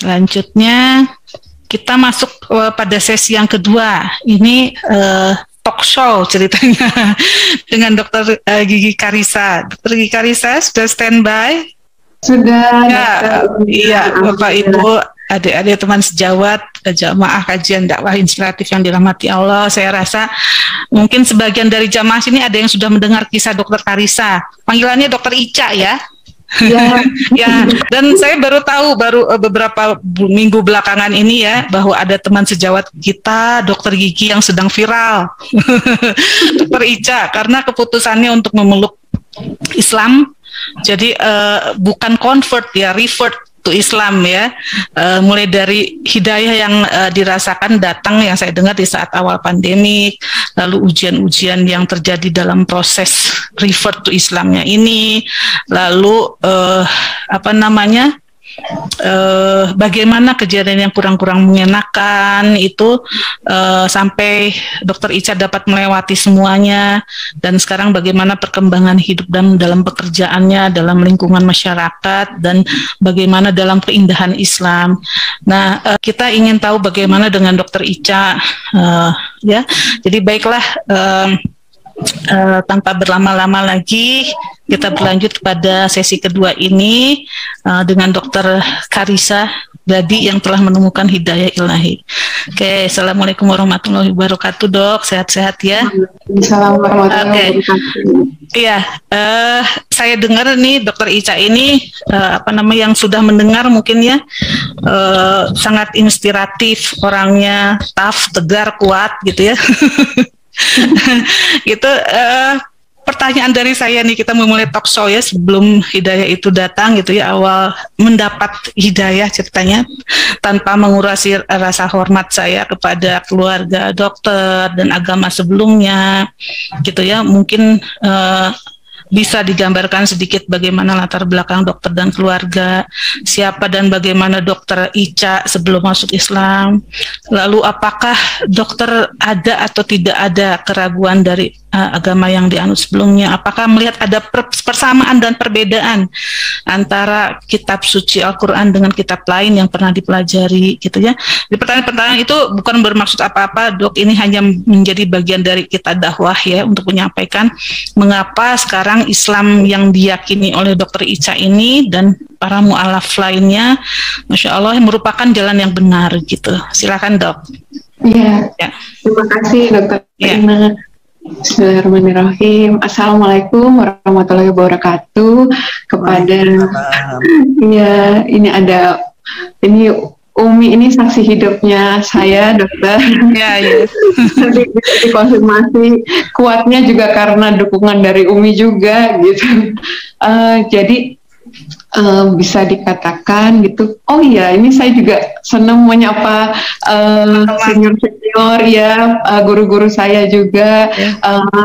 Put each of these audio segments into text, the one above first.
selanjutnya kita masuk pada sesi yang kedua. Ini talk show ceritanya dengan Dokter Gigi Karissa. Dokter Gigi Karissa sudah standby? Sudah. Ya, iya, Bapak Ibu, adik-adik teman sejawat, jamaah kajian dakwah inspiratif yang dirahmati Allah. Saya rasa mungkin sebagian dari jamaah sini ada yang sudah mendengar kisah Dokter Karissa. Panggilannya Dokter Ica ya. Ya. Ya, dan saya baru tahu beberapa minggu belakangan ini ya bahwa ada teman sejawat kita Dokter Gigi yang sedang viral. Dokter Ica, karena keputusannya untuk memeluk Islam, jadi bukan convert ya, revert to Islam ya, mulai dari hidayah yang dirasakan datang yang saya dengar di saat awal pandemik, lalu ujian-ujian yang terjadi dalam proses revert to Islamnya ini, lalu bagaimana kejadian yang kurang-kurang mengenakan itu sampai Dokter Ica dapat melewati semuanya, dan sekarang bagaimana perkembangan hidup dan dalam pekerjaannya, dalam lingkungan masyarakat, dan bagaimana dalam keindahan Islam. Nah, kita ingin tahu bagaimana dengan Dokter Ica, ya. Jadi baiklah, tanpa berlama-lama lagi, kita berlanjut pada sesi kedua ini dengan Dokter Karissa Gladi yang telah menemukan hidayah ilahi. Oke, Assalamualaikum warahmatullahi wabarakatuh, Dok. Sehat-sehat ya. Assalamualaikum warahmatullahi wabarakatuh. Iya, saya dengar nih Dokter Ica ini yang sudah mendengar mungkin ya, sangat inspiratif, orangnya tough, tegar, kuat gitu ya. Gitu. Pertanyaan dari saya nih, kita memulai talk show ya, sebelum hidayah itu datang gitu ya, awal mendapat hidayah ceritanya, tanpa mengurasi rasa hormat saya kepada keluarga dokter dan agama sebelumnya gitu ya. Mungkin bisa digambarkan sedikit bagaimana latar belakang dokter dan keluarga, siapa dan bagaimana Dokter Ica sebelum masuk Islam, lalu apakah dokter ada atau tidak ada keraguan dari agama yang dianut sebelumnya, apakah melihat ada persamaan dan perbedaan antara kitab suci Al-Quran dengan kitab lain yang pernah dipelajari gitu ya. Di pertanyaan-pertanyaan itu bukan bermaksud apa-apa, Dok, ini hanya menjadi bagian dari kita dakwah ya, untuk menyampaikan mengapa sekarang Islam yang diyakini oleh Dokter Ica ini dan para mu'alaf lainnya, Masya Allah, merupakan jalan yang benar gitu. Silakan, Dok. Iya, ya. Terima kasih Dokter Ina. Bismillahirrahmanirrahim. Assalamualaikum warahmatullahi wabarakatuh. Kepada ya, ini Umi ini saksi hidupnya saya, dokter. Ya, ya. Nanti bisa dikonfirmasi. Kuatnya juga karena dukungan dari Umi juga, gitu. Jadi bisa dikatakan gitu. Oh iya, ini saya juga senang menyapa senior-senior ya, guru-guru saya juga.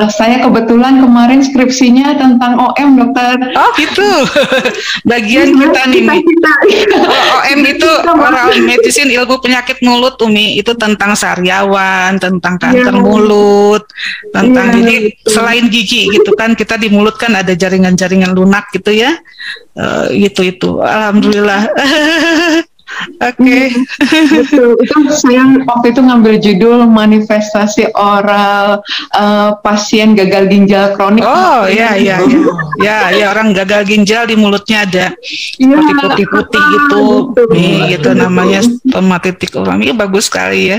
Saya kebetulan kemarin skripsinya tentang OM, dokter. Oh gitu. Bagian kita nih. OM itu oral medicine, ilmu penyakit mulut, Umi. Itu tentang sariawan, tentang kanker mulut, tentang jadi selain gigi gitu kan, kita di mulut kan ada jaringan-jaringan lunak gitu ya. Gitu. Alhamdulillah. Oke. Betul. Itu saya waktu itu ngambil judul manifestasi oral pasien gagal ginjal kronik. Oh iya. Ya, orang gagal ginjal di mulutnya ada seperti putih-putih gitu. Nih gitu namanya stomatitis oral. Ini bagus sekali ya.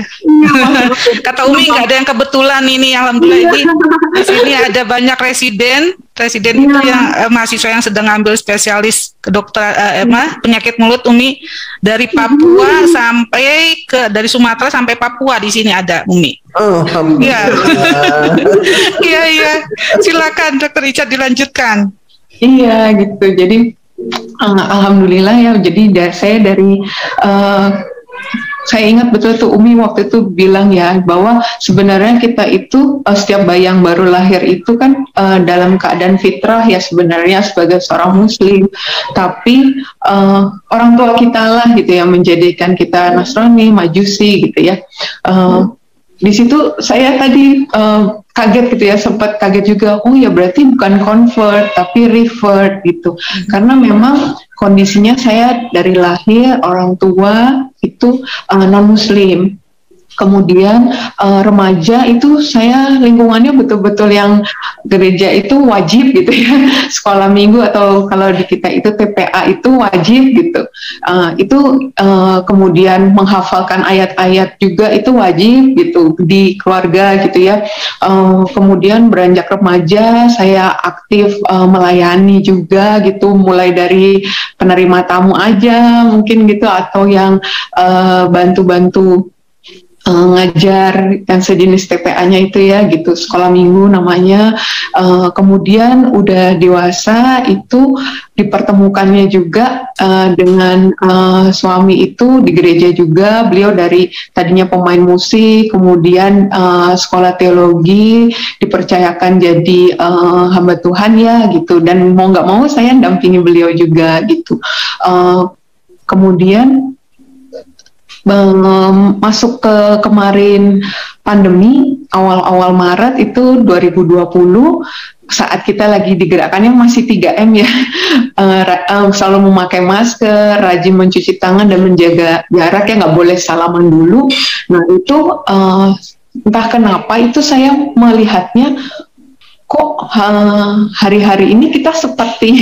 Kata Umi nggak ada yang kebetulan ini, alhamdulillah. Ini di sini ada banyak residen itu yang mahasiswa yang sedang ambil spesialis kedokteran penyakit mulut, Umi, dari Papua sampai dari Sumatera sampai Papua di sini ada, Umi. Iya. Iya. Silakan Dokter Ica dilanjutkan. Iya gitu. Jadi alhamdulillah ya. Jadi saya dari saya ingat betul tuh Umi waktu itu bilang ya bahwa sebenarnya kita itu setiap bayi yang baru lahir itu kan dalam keadaan fitrah ya sebenarnya sebagai seorang muslim, tapi orang tua kita lah gitu ya menjadikan kita Nasrani, Majusi gitu ya. Di situ saya tadi kaget gitu ya, sempat kaget juga. Oh ya berarti bukan convert tapi revert gitu. Karena memang kondisinya saya dari lahir orang tua itu non-Muslim. Kemudian remaja itu saya lingkungannya betul-betul yang gereja itu wajib gitu ya, sekolah minggu atau kalau di kita itu TPA itu wajib gitu. Kemudian menghafalkan ayat-ayat juga itu wajib gitu di keluarga gitu ya. Kemudian beranjak remaja saya aktif melayani juga gitu, mulai dari penerima tamu aja mungkin gitu, atau yang bantu-bantu ngajar yang sejenis TPA-nya itu ya gitu, sekolah minggu namanya. Kemudian udah dewasa itu dipertemukannya juga dengan suami itu di gereja juga. Beliau dari tadinya pemain musik, kemudian sekolah teologi, dipercayakan jadi hamba Tuhan ya gitu, dan mau nggak mau saya dampingi beliau juga gitu. Kemudian masuk ke kemarin pandemi awal-awal Maret itu 2020, saat kita lagi digerakkannya masih 3M ya, selalu memakai masker, rajin mencuci tangan dan menjaga jarak ya, nggak boleh salaman dulu. Nah itu entah kenapa itu saya melihatnya kok hari-hari ini kita seperti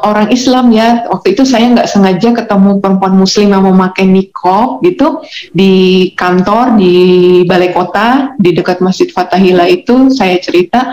orang Islam ya. Waktu itu saya nggak sengaja ketemu perempuan muslim yang memakai niqab gitu di kantor di balai kota di dekat Masjid Fathahillah itu. Saya cerita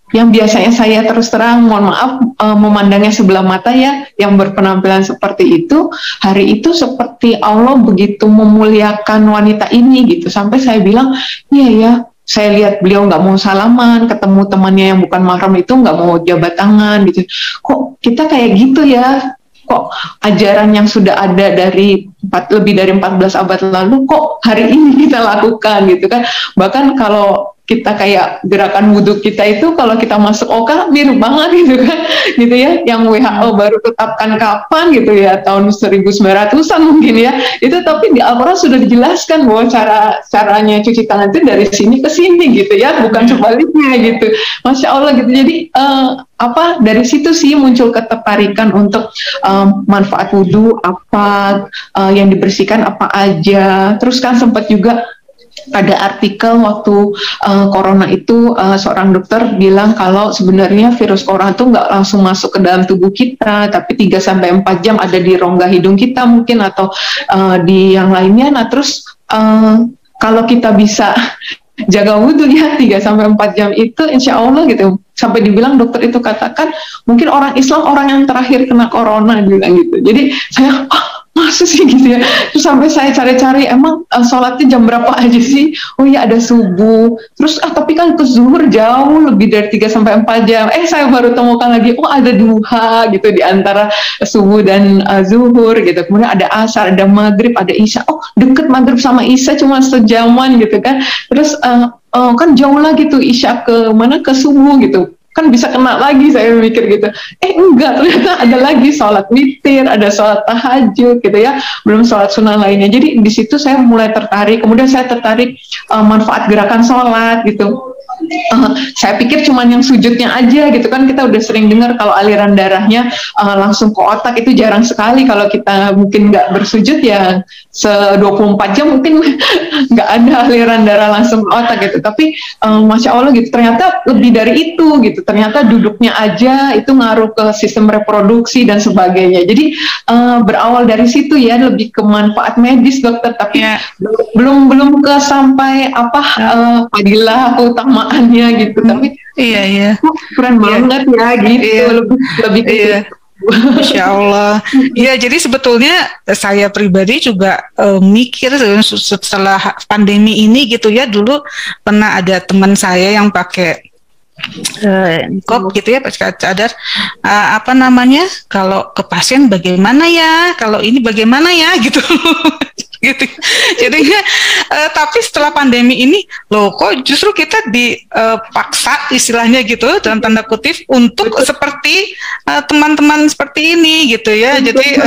yang biasanya saya terus terang mohon maaf memandangnya sebelah mata ya, yang berpenampilan seperti itu, hari itu seperti Allah begitu memuliakan wanita ini gitu, sampai saya bilang iya ya, saya lihat beliau nggak mau salaman, ketemu temannya yang bukan mahram itu nggak mau jabat tangan gitu. Kok kita kayak gitu ya? Kok ajaran yang sudah ada dari lebih dari 14 abad lalu kok hari ini kita lakukan gitu kan? Bahkan kalau kita kayak gerakan wudhu kita itu kalau kita masuk OKA mirip banget gitu kan, gitu ya, yang WHO baru tetapkan kapan gitu ya, tahun 1900-an mungkin ya, itu tapi di Al-Quran sudah dijelaskan bahwa caranya cuci tangan itu dari sini ke sini gitu ya, bukan sebaliknya gitu. Masya Allah gitu. Jadi dari situ sih muncul ketertarikan untuk manfaat wudhu apa yang dibersihkan apa aja. Terus kan sempat juga ada artikel waktu corona itu seorang dokter bilang kalau sebenarnya virus corona itu nggak langsung masuk ke dalam tubuh kita, tapi 3-4 jam ada di rongga hidung kita mungkin atau di yang lainnya. Nah terus kalau kita bisa jaga wudhu ya 3-4 jam itu insya Allah gitu, sampai dibilang dokter itu katakan mungkin orang Islam orang yang terakhir kena corona bilang gitu. Jadi saya masa sih gitu ya. Terus sampai saya cari-cari emang sholatnya jam berapa aja sih? Oh iya ada subuh. Terus tapi kan ke zuhur jauh lebih dari 3-4 jam. Saya baru temukan lagi ada duha gitu di antara subuh dan zuhur gitu. Kemudian ada asar, ada maghrib, ada isya. Oh deket maghrib sama isya cuma sejaman gitu kan. Terus kan jauh lagi tuh isya ke mana, ke subuh gitu. Kan bisa kena lagi, saya mikir gitu. Enggak, ternyata ada lagi sholat witir, ada sholat tahajud gitu ya, belum sholat sunnah lainnya. Jadi di situ saya mulai tertarik. Kemudian saya tertarik manfaat gerakan sholat gitu. Saya pikir cuma yang sujudnya aja gitu kan, kita udah sering dengar kalau aliran darahnya langsung ke otak itu jarang sekali. Kalau kita mungkin nggak bersujud ya 24 jam mungkin nggak ada aliran darah langsung ke otak gitu. Tapi Masya Allah gitu, ternyata lebih dari itu gitu. Ternyata duduknya aja itu ngaruh ke sistem reproduksi dan sebagainya. Jadi berawal dari situ ya, lebih ke manfaat medis dokter, tapi belum ke sampai fadilah keutamaannya gitu. Tapi iya keren banget ya gitu. Lebih ke Masya Allah. Ya, jadi sebetulnya saya pribadi juga mikir setelah pandemi ini gitu ya, dulu pernah ada teman saya yang pakai niqab gitu ya, pakai cadar, kalau ke pasien bagaimana ya, kalau ini bagaimana ya gitu. Gitu. Jadinya tapi setelah pandemi ini loh kok justru kita dipaksa istilahnya gitu dalam tanda kutip untuk seperti teman-teman seperti ini gitu ya. Jadi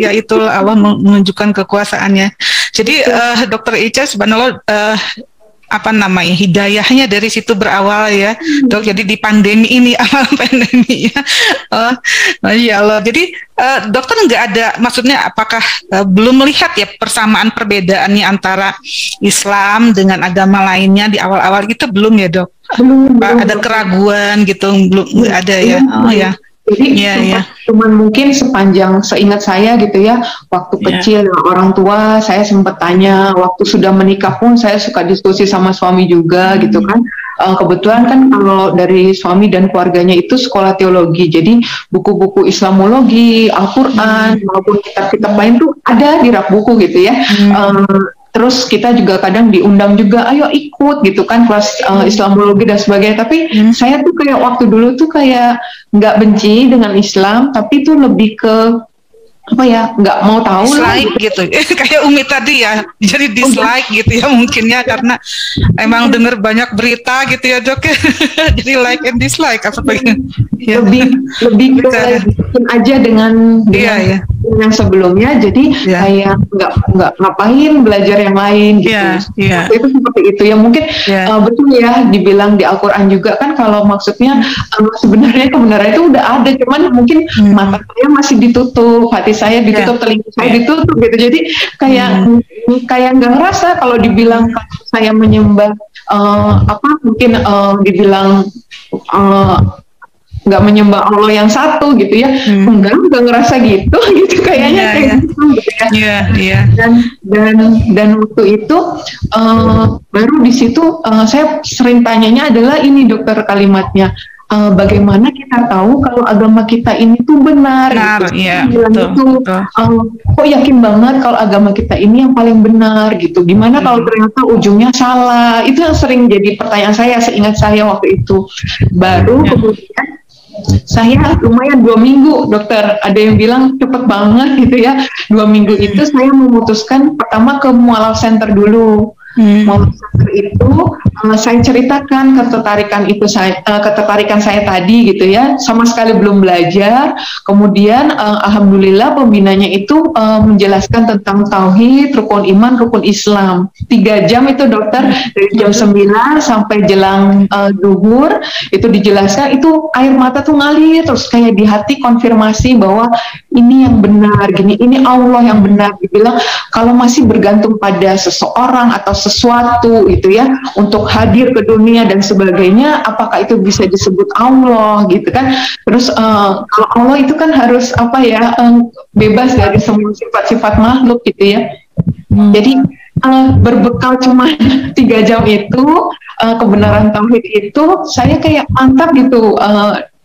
ya itulah Allah menunjukkan kekuasaannya. Jadi Dokter Ica subhanallah, apa namanya, hidayahnya dari situ berawal ya, Dok. Jadi di pandemi ini, awal pandemi ya. Oh, Masya Allah. Jadi dokter nggak ada, maksudnya apakah belum melihat ya persamaan perbedaannya antara Islam dengan agama lainnya di awal-awal gitu, belum ya, Dok? Ada keraguan gitu, belum, nggak ada ya? Oh ya. Jadi cuman mungkin sepanjang seingat saya gitu ya, waktu kecil orang tua saya sempat tanya, waktu sudah menikah pun saya suka diskusi sama suami juga gitu kan. Kebetulan kan kalau dari suami dan keluarganya itu sekolah teologi, jadi buku-buku Islamologi, Al-Quran maupun kitab-kitab lain tuh ada di rak buku gitu ya. Terus kita juga kadang diundang juga, ayo ikut gitu kan kelas Islamologi dan sebagainya. Tapi saya tuh kayak waktu dulu tuh kayak nggak benci dengan Islam, tapi tuh lebih ke apa ya, nggak mau tahu dislike lah gitu. Kayak Umi tadi ya, jadi dislike gitu ya mungkinnya, karena emang dengar banyak berita gitu ya, Dok. Jadi like and dislike apa ya. lebih ke aja dengan yang sebelumnya, jadi kayak nggak ngapain belajar yang lain gitu. Itu seperti itu ya, mungkin betul ya dibilang di Al-Quran juga kan, kalau maksudnya sebenarnya kebenaran itu udah ada, cuman mungkin mata saya masih ditutup, hati saya ditutup, telinga saya ditutup gitu. Jadi kayak nggak ngerasa kalau dibilang saya menyembah mungkin dibilang nggak menyembah Allah yang satu gitu ya, enggak ngerasa gitu kayaknya dan waktu itu baru di situ saya sering tanyanya adalah ini, dokter, kalimatnya bagaimana kita tahu kalau agama kita ini tuh benar gitu. Betul. Kok yakin banget kalau agama kita ini yang paling benar gitu, gimana kalau ternyata ujungnya salah? Itu yang sering jadi pertanyaan saya, seingat saya waktu itu. Baru kemudian saya lumayan 2 minggu, dokter, ada yang bilang cepet banget gitu ya. 2 minggu itu saya memutuskan pertama ke Mualaf Center dulu. Mualaf Center itu saya ceritakan ketertarikan saya tadi gitu ya, sama sekali belum belajar. Kemudian alhamdulillah pembinanya itu menjelaskan tentang tauhid, rukun iman, rukun Islam. 3 jam itu, dokter, dari jam 9 sampai jelang duhur itu dijelaskan. Itu air mata tuh ngalir terus, kayak di hati konfirmasi bahwa ini yang benar, gini, ini Allah yang benar. Dibilang kalau masih bergantung pada seseorang atau sesuatu itu ya untuk hadir ke dunia dan sebagainya, apakah itu bisa disebut Allah gitu kan? Terus kalau Allah itu kan harus bebas dari semua sifat-sifat makhluk gitu ya. Jadi berbekal cuma 3 jam itu kebenaran tauhid itu, saya kayak mantap gitu,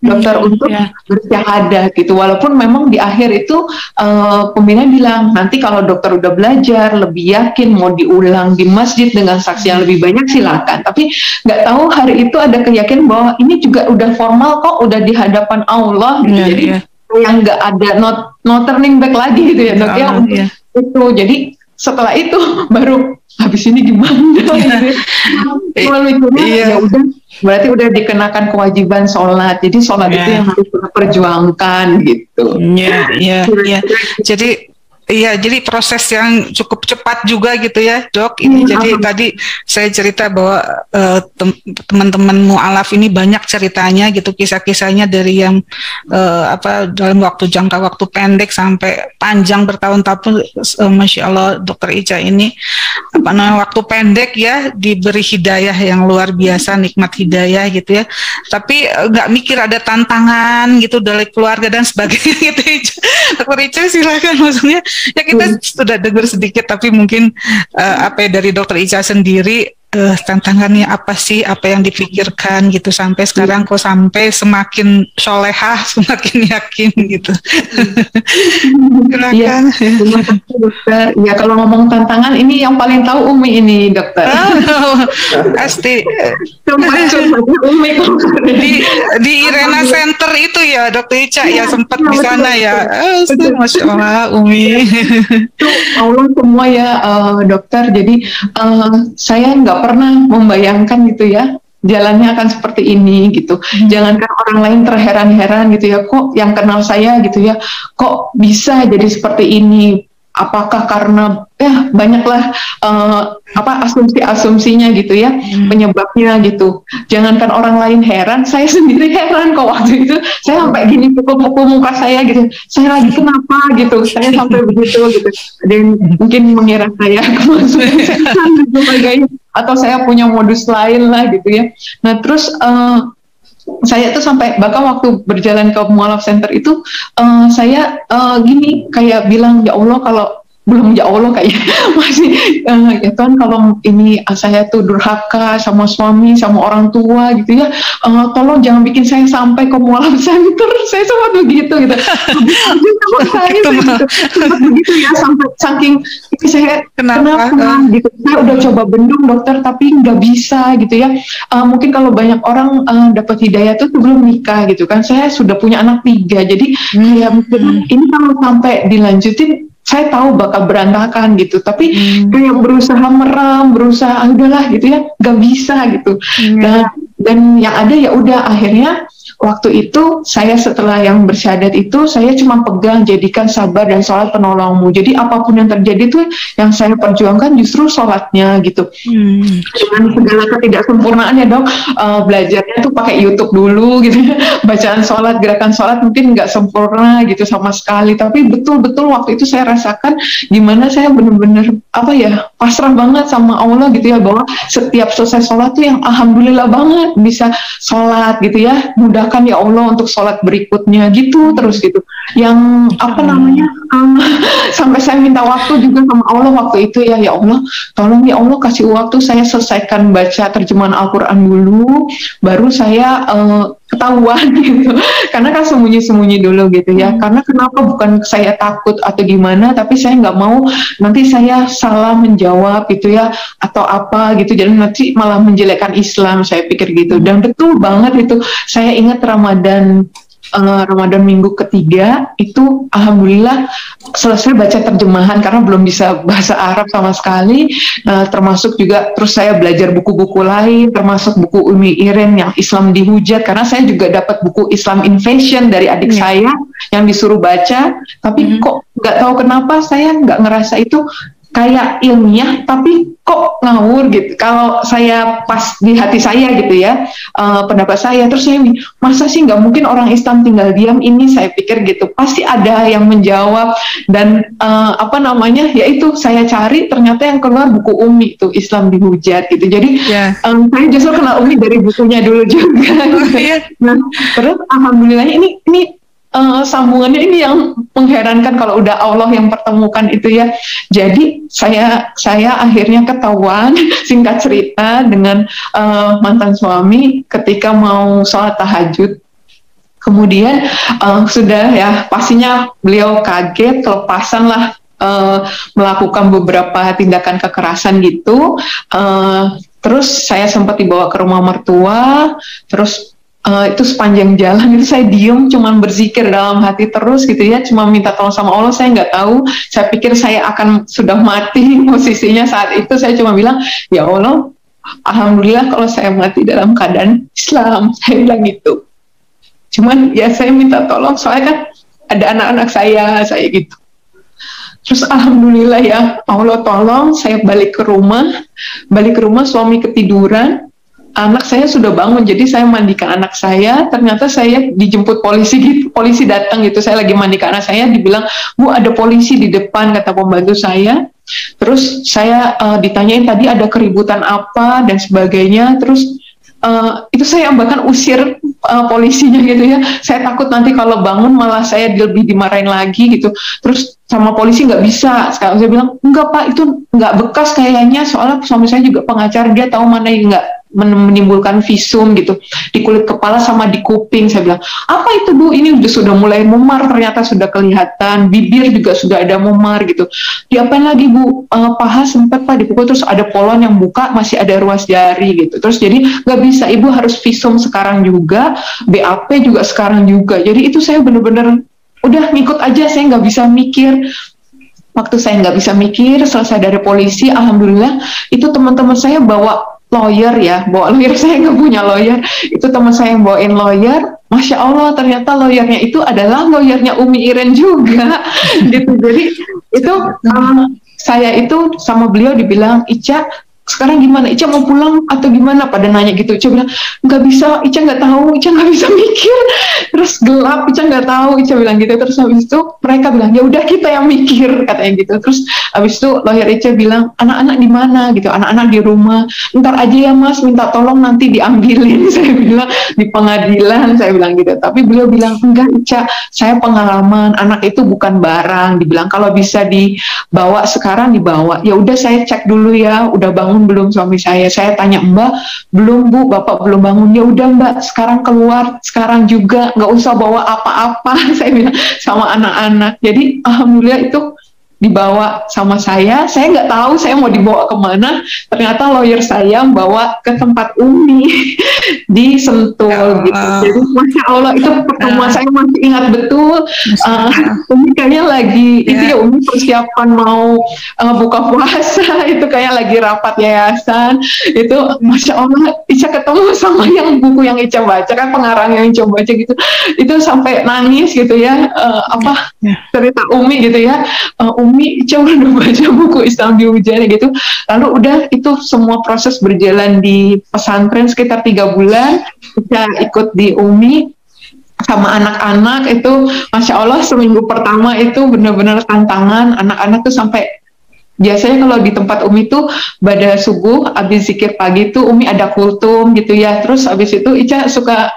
dokter, untuk bersyahadat gitu. Walaupun memang di akhir itu pembina bilang nanti kalau dokter udah belajar lebih yakin mau diulang di masjid dengan saksi yang lebih banyak silakan. Tapi nggak tahu hari itu ada keyakinan bahwa ini juga udah formal kok, udah di hadapan Allah gitu. Jadi yang nggak ada no turning back lagi gitu ya, dok ya. Itu jadi setelah itu baru habis ini gimana? Ya udah, berarti udah dikenakan kewajiban sholat. Jadi sholat itu yang harus kita perjuangkan gitu. Jadi proses yang cukup cepat juga gitu ya, Dok. Ini jadi tadi saya cerita bahwa teman-teman mu'alaf ini banyak ceritanya gitu, kisah-kisahnya dari yang dalam jangka waktu pendek sampai panjang bertahun-tahun. Masya Allah, Dokter Ica ini waktu pendek ya diberi hidayah yang luar biasa, nikmat hidayah gitu ya. Tapi nggak mikir ada tantangan gitu dari keluarga dan sebagainya gitu. Dokter Ica silakan, maksudnya ya kita sudah dengar sedikit, tapi mungkin dari Dokter Ica sendiri tantangannya apa sih, apa yang dipikirkan gitu sampai sekarang kok sampai semakin solehah, semakin yakin gitu. Silakan. Dokter. Ya kalau ngomong tantangan ini yang paling tahu Umi ini, dokter. Pasti. Umi di Irena Center itu ya, Dokter Ica ya sempat di sana ya. Masya Allah, Umi. Allah semua ya, dokter. Jadi saya nggak pernah membayangkan gitu ya jalannya akan seperti ini gitu. Jangankan orang lain terheran-heran gitu ya, kok yang kenal saya gitu ya, kok bisa jadi seperti ini. apakah karena banyaklah asumsi-asumsinya gitu ya, penyebabnya gitu. Jangankan orang lain heran, saya sendiri heran kok waktu itu. Saya sampai gini pukul muka saya gitu. Saya lagi kenapa gitu. Saya sampai begitu gitu. Dan mungkin mengira saya kemasukan setan dan sebagainya, atau saya punya modus lain lah gitu ya. Nah terus saya tuh sampai bahkan waktu berjalan ke Mualaf Center itu saya gini kayak bilang, ya Allah, kalau belum ya Allah kayak masih ya Tuhan, kalau ini saya tuh durhaka sama suami sama orang tua gitu ya, tolong jangan bikin saya sampai ke Mualaf Center. Saya sempat begitu gitu. Sempat begitu ya, sampai saking saya kenapa gitu. Saya udah coba bendung dokter tapi nggak bisa gitu ya. Mungkin kalau banyak orang dapat hidayah tuh sebelum nikah gitu kan. Saya sudah punya anak 3, jadi ya mungkin ini kalau sampai dilanjutin saya tahu bakal berantakan gitu, tapi kayak berusaha meram, berusaha udahlah gitu ya, nggak bisa gitu. Dan yang ada ya udah, akhirnya waktu itu saya setelah yang bersyahadat itu saya cuma pegang jadikan sabar dan sholat penolongmu. Jadi apapun yang terjadi tuh yang saya perjuangkan justru sholatnya gitu. Dengan segala ketidaksempurnaan ya dok, belajarnya tuh pakai YouTube dulu gitu ya. Bacaan sholat, gerakan sholat mungkin nggak sempurna gitu sama sekali, tapi betul-betul waktu itu saya rasakan gimana saya benar-benar pasrah banget sama Allah gitu ya, bahwa setiap selesai sholat tuh yang alhamdulillah banget bisa sholat gitu ya, mudahkan ya Allah untuk sholat berikutnya gitu terus gitu. Yang sampai saya minta waktu juga sama Allah waktu itu ya Allah, tolong ya Allah kasih waktu saya selesaikan baca terjemahan Al-Quran dulu, baru saya ketahuan gitu, karena kan sembunyi-sembunyi dulu gitu ya. Karena kenapa, bukan saya takut atau gimana, tapi saya nggak mau nanti saya salah menjawab gitu ya, atau apa gitu, jadi nanti malah menjelekkan Islam, saya pikir gitu. Dan betul banget itu, saya ingat Ramadan minggu ketiga itu alhamdulillah selesai baca terjemahan karena belum bisa bahasa Arab sama sekali, termasuk juga terus saya belajar buku-buku lain, termasuk buku Umi Iren yang Islam dihujat, karena saya juga dapat buku Islam Invasion dari adik saya yang disuruh baca, tapi kok nggak tahu kenapa saya nggak ngerasa itu kayak ilmiah, tapi kok ngawur gitu. Kalau saya pas di hati saya gitu ya, pendapat saya, terus saya masa sih nggak mungkin orang Islam tinggal diam ini, saya pikir gitu, pasti ada yang menjawab. Dan yaitu saya cari, ternyata yang keluar buku Umi itu Islam dihujat gitu. Jadi saya justru kenal Umi dari bukunya dulu juga. Nah, terus alhamdulillahnya ini sambungannya ini yang mengherankan kalau udah Allah yang pertemukan itu ya. Jadi saya akhirnya ketahuan singkat cerita dengan mantan suami ketika mau sholat tahajud. Kemudian sudah ya pastinya beliau kaget, kelepasan lah melakukan beberapa tindakan kekerasan gitu. Terus saya sempat dibawa ke rumah mertua, terus itu sepanjang jalan itu saya diem, cuman berzikir dalam hati terus gitu ya, cuma minta tolong sama Allah. Saya nggak tahu, saya pikir saya akan sudah mati posisinya saat itu. Saya cuma bilang, ya Allah, alhamdulillah kalau saya mati dalam keadaan Islam, saya bilang gitu. Cuman ya saya minta tolong, soalnya kan ada anak-anak saya gitu. Terus alhamdulillah ya Allah tolong, saya balik ke rumah suami ketiduran, anak saya sudah bangun, jadi saya mandikan anak saya, ternyata saya dijemput polisi gitu, polisi datang gitu, saya lagi mandikan anak saya, dibilang, Bu ada polisi di depan, kata pembantu saya. Terus saya ditanyain tadi ada keributan apa dan sebagainya, terus itu saya bahkan usir polisinya gitu ya, saya takut nanti kalau bangun malah saya lebih dimarahin lagi gitu. Terus sama polisi nggak bisa, sekarang saya bilang, enggak Pak, itu nggak bekas kayaknya, soalnya suami saya juga pengacara, dia tahu mana yang nggak menimbulkan visum gitu di kulit kepala sama di kuping. Saya bilang, apa itu Bu, ini sudah mulai memar, ternyata sudah kelihatan, bibir juga sudah ada memar gitu. Diapain lagi Bu? Paha sempat Pak dipukul, terus ada polon yang buka, masih ada ruas jari gitu. Terus jadi nggak bisa, Ibu harus visum sekarang juga, BAP juga sekarang juga. Jadi itu saya benar-benar udah ngikut aja, saya nggak bisa mikir. Waktu saya nggak bisa mikir, selesai dari polisi, alhamdulillah itu teman-teman saya bawa lawyer, saya nggak punya lawyer, itu teman saya yang bawain lawyer, Masya Allah, ternyata lawyernya itu adalah lawyernya Umi Iren juga, gitu. Jadi itu saya itu sama beliau dibilang, Ica, sekarang gimana? Ica mau pulang atau gimana? Pada nanya gitu. Ica bilang, nggak bisa, Ica nggak tahu, Ica nggak bisa mikir. Terus gelap, Ica nggak tahu, Ica bilang gitu. Terus habis itu mereka bilang, ya udah kita yang mikir, katanya gitu. Terus habis itu lawyer Ica bilang, anak-anak di mana gitu? Anak-anak di rumah. Ntar aja ya Mas, minta tolong nanti diambilin. Saya bilang di pengadilan, saya bilang gitu. Tapi beliau bilang, enggak Ica, saya pengalaman. Anak itu bukan barang. Dibilang kalau bisa dibawa sekarang dibawa. Ya udah saya cek dulu ya, udah bangun belum suami saya tanya, Mbak belum Bu, Bapak belum bangun. Ya udah Mbak, sekarang keluar sekarang juga, nggak usah bawa apa-apa. Saya bilang sama anak-anak. Jadi alhamdulillah itu dibawa sama saya nggak tahu saya mau dibawa kemana. Ternyata lawyer saya bawa ke tempat Umi di Sentul gitu. Jadi Masya Allah itu pertemuan saya masih ingat betul. Umi kayaknya lagi itu ya, Umi persiapan mau buka puasa, itu kayak lagi rapat yayasan. Itu Masya Allah, Ica ketemu sama yang buku yang Ica baca, kan pengarang yang Ica baca gitu. Itu sampai nangis gitu ya, cerita Umi gitu ya. Umi, Ica udah baca buku Islam Dihujani gitu. Lalu udah itu semua proses berjalan di pesantren sekitar 3 bulan. Ica ikut di Umi sama anak-anak itu, Masya Allah seminggu pertama itu benar-benar tantangan. Anak-anak tuh sampai, biasanya kalau di tempat Umi tuh pada subuh habis zikir pagi tuh Umi ada kultum gitu ya. Terus habis itu Ica suka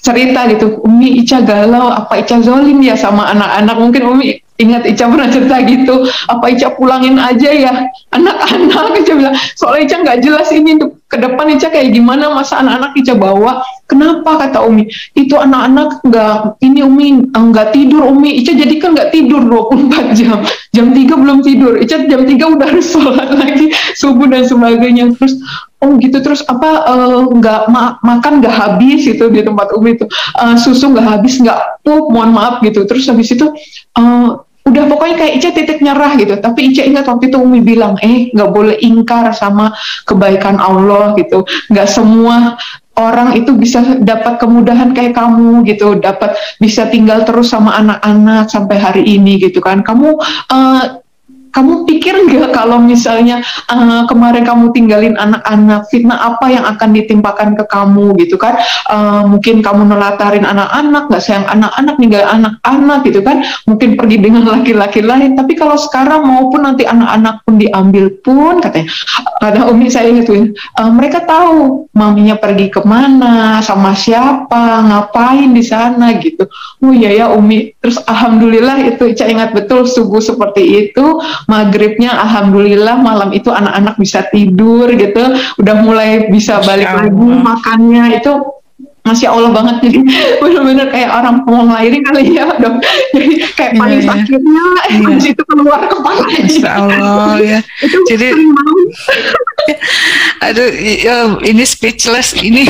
cerita gitu, Umi Ica galau, apa Ica zolim ya sama anak-anak. Mungkin Umi ingat Ica pernah cerita gitu, apa Ica pulangin aja ya anak-anak. Ica bilang, soalnya Ica nggak jelas ini ke depan Ica kayak gimana, masa anak-anak Ica bawa. Kenapa, kata Umi, itu anak-anak nggak, ini Umi nggak tidur Umi. Ica jadi kan nggak tidur 24 jam, jam 3 belum tidur, Ica jam 3 udah harus sholat lagi subuh dan sebagainya. Terus oh gitu, terus apa nggak makan nggak habis itu di tempat Umi itu, susu nggak habis, nggak pup, mohon maaf gitu. Terus habis itu udah pokoknya kayak Ica titik nyerah gitu. Tapi Ica ingat waktu itu Umi bilang, nggak boleh ingkar sama kebaikan Allah gitu. Nggak semua orang itu bisa dapat kemudahan kayak kamu gitu, dapat bisa tinggal terus sama anak-anak sampai hari ini gitu kan. Kamu pikir nggak kalau misalnya kemarin kamu tinggalin anak-anak, fitnah apa yang akan ditimpakan ke kamu gitu kan? Mungkin kamu nelatarin anak-anak, nggak sayang anak-anak, ninggal anak-anak gitu kan? Mungkin pergi dengan laki-laki lain. Tapi kalau sekarang maupun nanti anak-anak pun diambil pun, katanya, kata Umi saya gitu, mereka tahu maminya pergi kemana, sama siapa, ngapain di sana gitu. Oh iya ya Umi. Terus alhamdulillah itu Ica ingat betul subuh seperti itu. Maghribnya alhamdulillah malam itu anak-anak bisa tidur gitu, udah mulai bisa balik lagi makannya. Itu Masya Allah banget, jadi benar-benar kayak orang mau ngelahirin kali ya dok. Jadi kayak paling sakitnya habis itu keluar kepala. Masya Allah ya. Itu jadi aduh ini speechless ini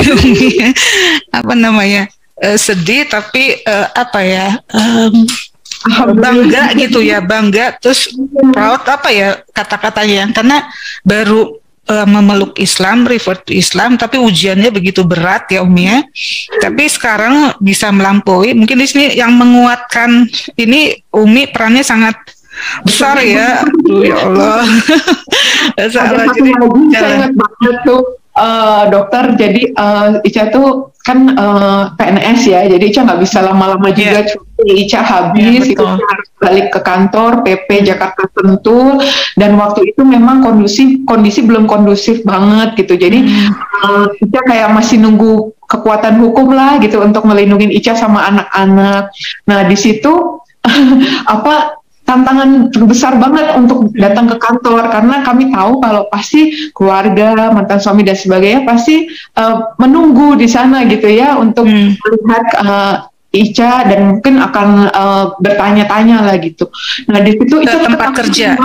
apa namanya, sedih tapi apa ya, bangga gitu ya, bangga, terus proud apa ya kata-katanya, karena baru memeluk Islam, revert to Islam, tapi ujiannya begitu berat ya Umi ya. Tapi sekarang bisa melampaui. Mungkin di sini yang menguatkan ini Umi perannya sangat besar ya. Aduh, ya Allah. Ada satu lagi saya ingat banget tuh, dokter. Jadi Ica tuh kan PNS ya, jadi Ica nggak bisa lama-lama juga cuti. Ica habis itu harus balik ke kantor PP Jakarta Sentul, dan waktu itu memang kondisi belum kondusif banget gitu. Jadi Ica kayak masih nunggu kekuatan hukum lah gitu untuk melindungi Ica sama anak-anak. Nah di situ tantangan besar banget untuk datang ke kantor, karena kami tahu kalau pasti keluarga, mantan suami dan sebagainya pasti menunggu di sana gitu ya untuk melihat Ica, dan mungkin akan bertanya-tanya lah gitu. Nah di situ Ica tempat kerja,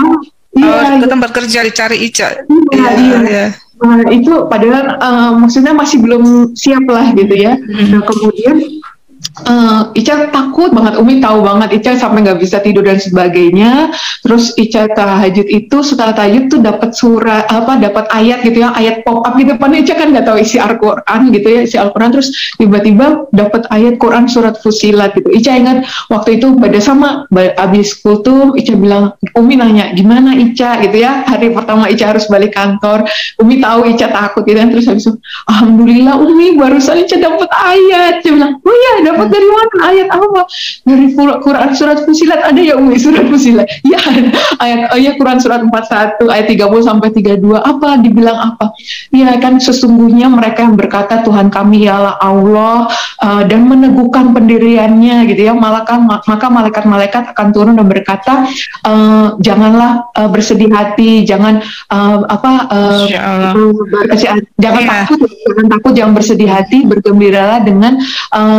ke tempat kerja dicari Ica. Iya. Nah, itu padahal maksudnya masih belum siap lah gitu ya. Nah kemudian Ica takut banget, Umi tahu banget Ica sampai nggak bisa tidur dan sebagainya. Terus Ica tahajud itu, setelah tahajud tuh dapat surat apa, dapat ayat gitu ya, ayat pop up gitu. Padahal Ica kan nggak tahu isi Al-Quran gitu ya, isi Al-Quran. Terus tiba-tiba dapat ayat Quran surat Fusilat gitu. Ica ingat waktu itu pada sama abis kultum, Ica bilang, Umi nanya gimana Ica gitu ya, hari pertama Ica harus balik kantor. Umi tahu Ica takut gitu kan. Terus habis itu, Alhamdulillah Umi barusan Ica dapat ayat. Ica bilang, oh iya dapat dari mana ayat apa? Dari Quran surat Fusilat ada ya Umi, surat Fusilat. Ya ayat Quran surat 41 ayat 30 sampai 32. Apa dibilang apa? Ya kan sesungguhnya mereka yang berkata Tuhan kami ialah Allah, dan meneguhkan pendiriannya gitu ya. Maka malaikat-malaikat akan turun dan berkata, janganlah bersedih hati, jangan jangan takut, jangan bersedih hati, bergembiralah dengan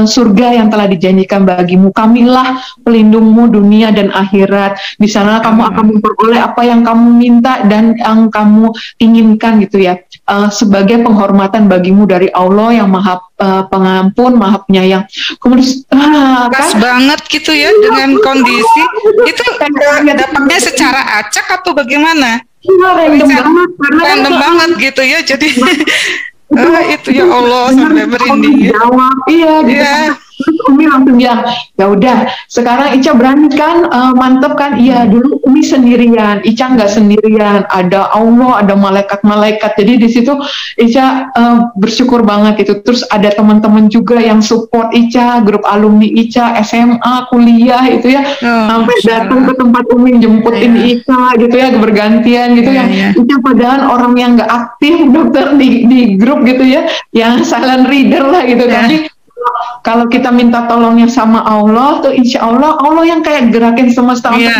surga yang telah dijanjikan bagimu. Kamilah pelindungmu dunia dan akhirat. Di sana kamu akan memperoleh apa yang kamu minta dan yang kamu inginkan gitu ya. Sebagai penghormatan bagimu dari Allah yang Maha Pengampun, Maha Penyayang. Kemudian pas banget gitu ya dengan kondisi itu, dapatnya secara acak atau bagaimana? Random banget gitu ya. Jadi itu ya Allah sampai merinding. Iya gitu. Terus Umi langsung bilang, ya udah, sekarang Ica berani kan, mantep kan? Iya, dulu Umi sendirian, Ica nggak sendirian, ada Allah, ada malaikat-malaikat. Jadi di situ Ica bersyukur banget gitu. Terus ada teman-teman juga yang support Ica, grup alumni Ica, SMA, kuliah itu ya, sampai datang ke tempat Umi jemputin Ica gitu ya, bergantian gitu ya. Ica padahal orang yang nggak aktif dokter di grup gitu ya, yang silent reader lah gitu. Tapi kalau kita minta tolongnya sama Allah tuh insya Allah yang kayak gerakin semesta untuk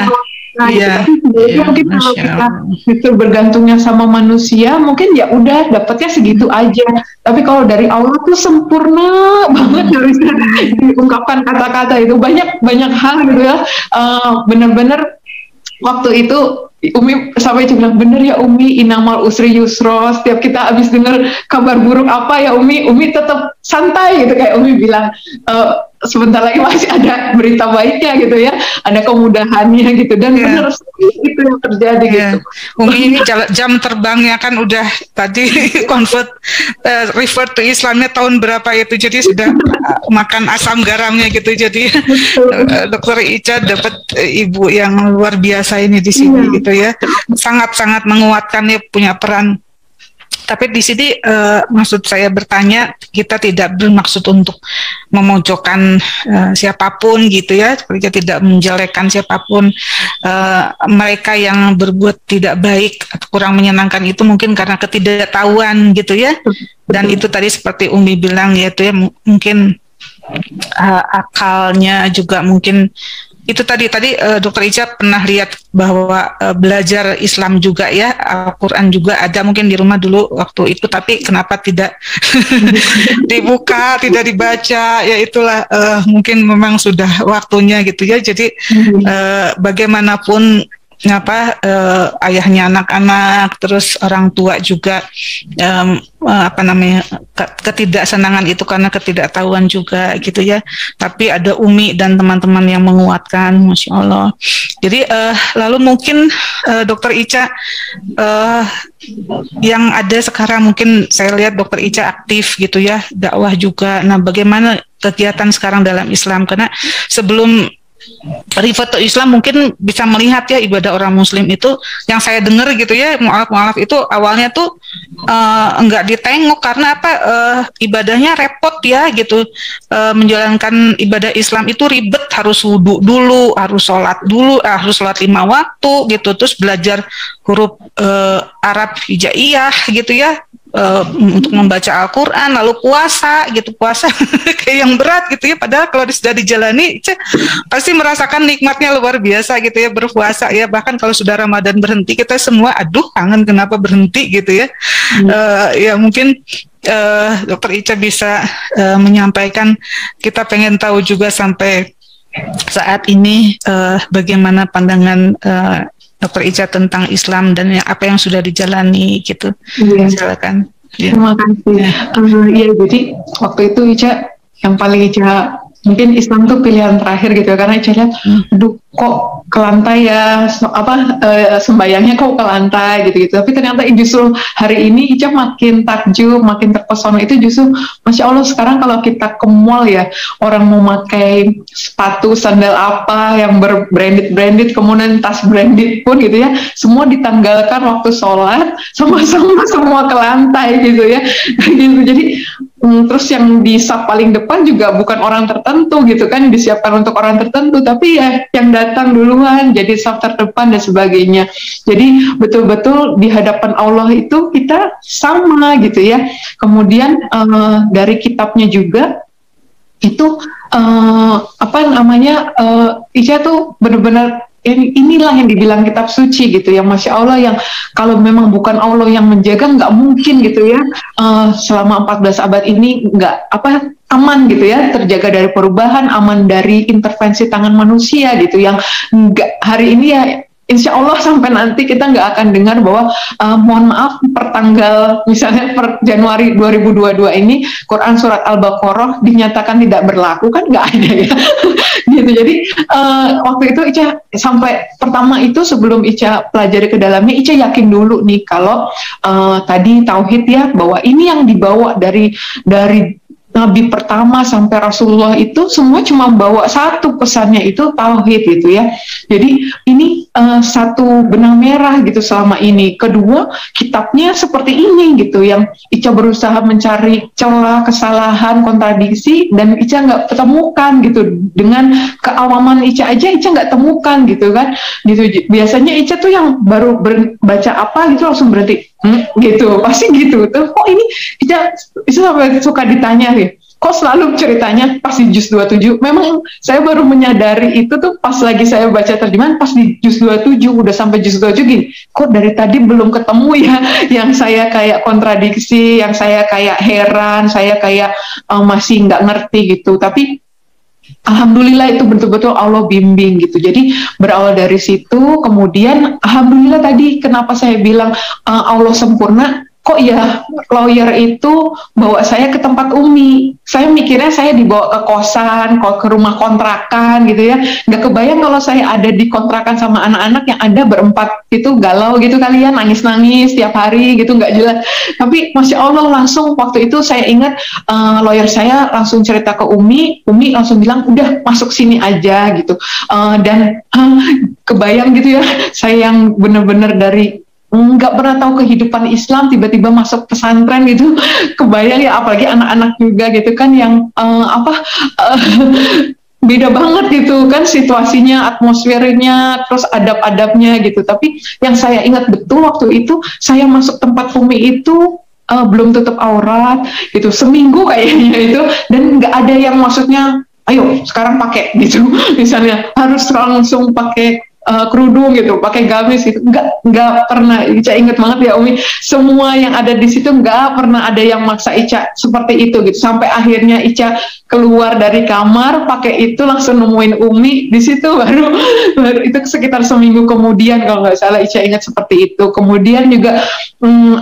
tapi mungkin kalau kita itu bergantungnya sama manusia mungkin ya udah dapatnya segitu aja. Tapi kalau dari Allah tuh sempurna banget, bisa diungkapkan kata-kata itu banyak hal gitu ya. Bener-bener waktu itu Umi sampai bilang, bener ya Umi, inamal usri yusro. Setiap kita habis dengar kabar buruk apa ya Umi tetap santai gitu, kayak Umi bilang, sebentar lagi masih ada berita baiknya gitu ya, ada kemudahannya gitu. Dan benar itu yang terjadi gitu. Umi ini jam terbangnya kan udah tadi refer to Islamnya tahun berapa itu, jadi sudah makan asam garamnya gitu. Jadi Dokter Ica dapat ibu yang luar biasa ini di sini gitu ya, sangat-sangat menguatkan ya, punya peran. Tapi di sini maksud saya bertanya, kita tidak bermaksud untuk memojokkan siapapun gitu ya, kita tidak menjelekkan siapapun. Mereka yang berbuat tidak baik atau kurang menyenangkan itu mungkin karena ketidaktahuan gitu ya. Dan itu tadi seperti Umi bilang yaitu ya, mungkin akalnya juga mungkin itu tadi Dokter Ica pernah lihat bahwa belajar Islam juga ya, Al-Quran juga ada mungkin di rumah dulu waktu itu, tapi kenapa tidak dibuka, tidak dibaca, ya itulah mungkin memang sudah waktunya gitu ya. Jadi bagaimanapun ayahnya anak-anak, terus orang tua juga ketidaksenangan itu karena ketidaktahuan juga gitu ya. Tapi ada Umi dan teman-teman yang menguatkan, Masya Allah. Jadi lalu mungkin Dokter Ica yang ada sekarang, mungkin saya lihat Dokter Ica aktif gitu ya, dakwah juga. Nah, bagaimana kegiatan sekarang dalam Islam? Karena sebelum Rifat Islam mungkin bisa melihat ya, ibadah orang Muslim itu yang saya dengar gitu ya, mu'alaf itu awalnya tuh enggak ditengok karena apa, ibadahnya repot ya gitu, menjalankan ibadah Islam itu ribet, harus wudhu dulu, harus sholat dulu, harus sholat 5 waktu gitu, terus belajar huruf Arab hijaiyah gitu ya, untuk membaca Al-Quran, lalu puasa kayak yang berat gitu ya. Padahal kalau sudah dijalani pasti merasakan nikmatnya luar biasa gitu ya, berpuasa ya. Bahkan kalau sudah Ramadan berhenti, kita semua aduh kangen kenapa berhenti gitu ya. Ya mungkin Dokter Ica bisa menyampaikan, kita pengen tahu juga sampai saat ini bagaimana pandangan Dokter Ica tentang Islam dan apa yang sudah dijalani gitu. Silakan. Terima kasih. Ya, jadi waktu itu Ica yang paling Ica mungkin Islam tuh pilihan terakhir gitu ya, karena Ica lihat, aduh kok ke lantai ya, sembayangnya kok ke lantai gitu-gitu. Tapi ternyata justru hari ini Ica makin takjub, makin terpesona itu justru, Masya Allah sekarang kalau kita ke mall ya, orang mau pakai sepatu, sandal apa yang berbranded, kemudian tas branded pun gitu ya, semua ditanggalkan waktu sholat, sama-sama semua ke lantai gitu ya. Gitu. Jadi terus yang di saf paling depan juga bukan orang tertentu gitu kan, disiapkan untuk orang tertentu, tapi ya yang datang duluan jadi saf terdepan dan sebagainya. Jadi betul-betul di hadapan Allah itu kita sama gitu ya. Kemudian dari kitabnya juga itu Ica tuh benar-benar inilah yang dibilang kitab suci gitu ya, Masya Allah, yang kalau memang bukan Allah yang menjaga nggak mungkin gitu ya, selama 14 abad ini nggak aman gitu ya, terjaga dari perubahan, aman dari intervensi tangan manusia gitu, yang nggak hari ini ya Insya Allah sampai nanti kita nggak akan dengar bahwa mohon maaf per tanggal misalnya per Januari 2022 ini Quran surat Al-Baqarah dinyatakan tidak berlaku, kan nggak ada ya. Gitu. Jadi waktu itu Ica sampai pertama itu sebelum Ica pelajari ke dalamnya, Ica yakin dulu nih kalau tadi tauhid ya, bahwa ini yang dibawa dari Nabi pertama sampai Rasulullah itu semua cuma bawa satu pesannya, itu tauhid gitu ya. Jadi ini satu benang merah gitu selama ini. Kedua, kitabnya seperti ini gitu, yang Ica berusaha mencari celah, kesalahan, kontradiksi, dan Ica nggak ketemukan gitu. Dengan keawaman Ica aja Ica nggak temukan gitu kan. Gitu. Biasanya Ica tuh yang baru baca apa gitu langsung berhenti. Gitu, pasti gitu tuh. Kok ini Ica sampai suka ditanya ya, kok selalu ceritanya pas di juz 27. Memang saya baru menyadari itu tuh pas lagi saya baca terjemahan, pas di juz 27 udah sampai juz 27 gini, kok dari tadi belum ketemu ya yang saya kayak kontradiksi, yang saya kayak heran, saya kayak masih nggak ngerti gitu. Tapi alhamdulillah itu betul-betul Allah bimbing gitu. Jadi berawal dari situ, kemudian alhamdulillah tadi kenapa saya bilang Allah sempurna, kok ya lawyer itu bawa saya ke tempat Umi. Saya mikirnya saya dibawa ke kosan, ke rumah kontrakan gitu ya. Nggak kebayang kalau saya ada di kontrakan sama anak-anak yang ada berempat itu galau gitu kalian, nangis-nangis tiap hari gitu, nggak jelas. Tapi Masya Allah langsung waktu itu saya ingat lawyer saya langsung cerita ke Umi langsung bilang udah masuk sini aja gitu. Dan kebayang gitu ya, saya yang bener-bener dari nggak pernah tahu kehidupan Islam tiba-tiba masuk pesantren gitu, kebayang ya, apalagi anak-anak juga gitu kan yang beda banget gitu kan situasinya, atmosfernya, terus adab-adabnya gitu. Tapi yang saya ingat betul waktu itu saya masuk tempat Umi itu belum tutup aurat gitu, seminggu kayaknya itu, dan nggak ada yang maksudnya ayo sekarang pakai gitu misalnya harus langsung pakai kerudung gitu, pakai gamis gitu, nggak pernah. Ica inget banget ya Umi, semua yang ada di situ nggak pernah ada yang maksa Ica seperti itu gitu, sampai akhirnya Ica keluar dari kamar pakai itu langsung nemuin Umi di situ, baru itu sekitar seminggu kemudian kalau nggak salah Ica ingat seperti itu. Kemudian juga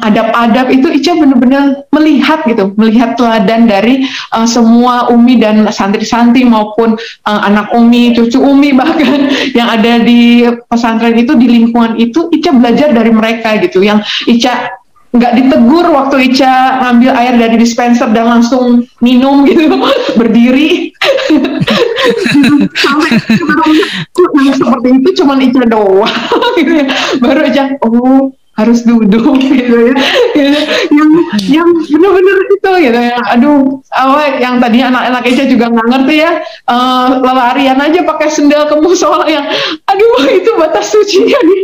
adab-adab itu Ica benar-benar melihat gitu, melihat teladan dari semua Umi dan santri-santri maupun anak Umi, cucu Umi bahkan yang ada di pesantren itu, di lingkungan itu, Ica belajar dari mereka gitu, yang Ica nggak ditegur waktu Ica ngambil air dari dispenser dan langsung minum gitu, berdiri. Sampai yang seperti itu cuman Ica doang gitu ya. Baru Ica, oh harus duduk gitu ya, yang benar-benar itu gitu ya. Aduh, yang tadinya anak-anak Ica juga nggak ngerti ya, larian aja pakai sendal ke musola, yang aduh itu batas sucinya nih,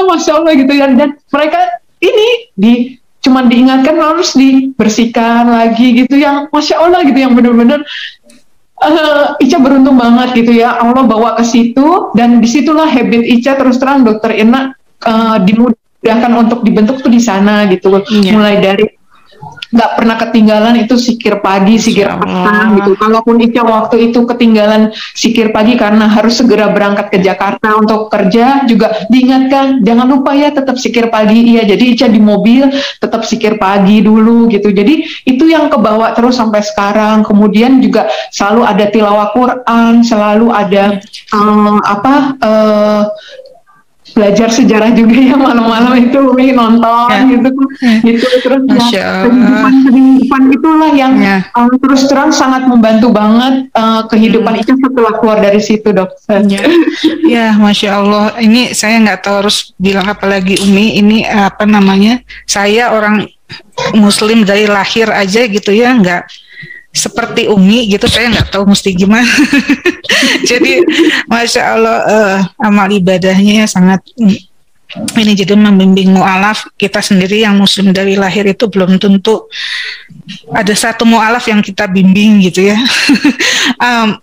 Masya Allah gitu ya. Dan mereka ini cuman diingatkan harus dibersihkan lagi gitu, yang Masya Allah gitu, yang benar-benar Ica beruntung banget gitu ya, Allah bawa ke situ, dan disitulah habit Ica terus terang Dokter Irna dimudahkan untuk dibentuk tuh di sana gitu. Mulai dari nggak pernah ketinggalan itu sikir pagi, sikir petang gitu. Kalaupun Ica waktu itu ketinggalan sikir pagi karena harus segera berangkat ke Jakarta untuk kerja, juga diingatkan jangan lupa ya tetap sikir pagi. Iya, jadi Ica di mobil tetap sikir pagi dulu gitu. Jadi itu yang kebawa terus sampai sekarang. Kemudian juga selalu ada tilawah Quran, selalu ada belajar sejarah juga ya, malam-malam itu Umi nonton gitu terus ya, kehidupan itulah yang terus terang sangat membantu banget kehidupan itu setelah keluar dari situ, Dokter. Ya, Masya Allah, ini saya nggak tahu harus bilang apa lagi, Umi. Ini apa namanya, saya orang Muslim dari lahir aja gitu ya, nggak seperti Umi gitu, saya nggak tahu mesti gimana. Jadi Masya Allah, amal ibadahnya sangat ini, jadi membimbing mu'alaf. Kita sendiri yang Muslim dari lahir itu belum tentu ada satu mu'alaf yang kita bimbing gitu ya.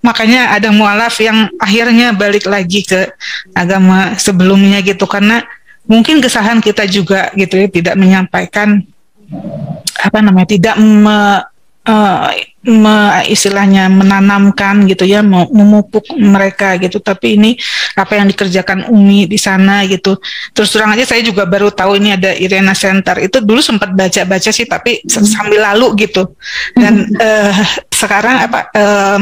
Makanya ada mu'alaf yang akhirnya balik lagi ke agama sebelumnya gitu, karena mungkin kesalahan kita juga gitu ya, tidak menyampaikan tidak istilahnya menanamkan gitu ya, memupuk mereka gitu. Tapi ini apa yang dikerjakan Umi di sana gitu. Terus terang aja saya juga baru tahu ini ada Irena Center. Itu dulu sempat baca-baca sih, tapi sambil lalu gitu. Dan sekarang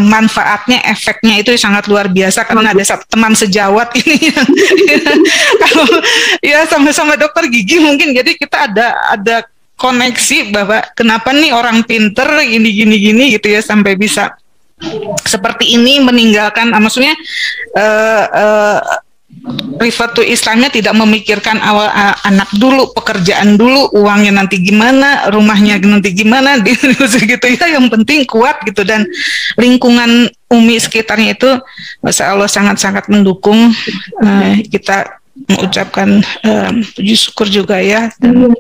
manfaatnya, efeknya itu sangat luar biasa, karena ada satu teman sejawat ini yang kalau ya sama-sama dokter gigi mungkin, jadi kita ada koneksi bahwa kenapa nih orang pinter gini gitu ya sampai bisa seperti ini meninggalkan, maksudnya revert to Islamnya, tidak memikirkan awal anak dulu, pekerjaan dulu, uangnya nanti gimana, rumahnya nanti gimana gitu ya, yang penting kuat gitu. Dan lingkungan Umi sekitarnya itu Masya Allah sangat-sangat mendukung. Kita mengucapkan puji syukur juga ya. Dan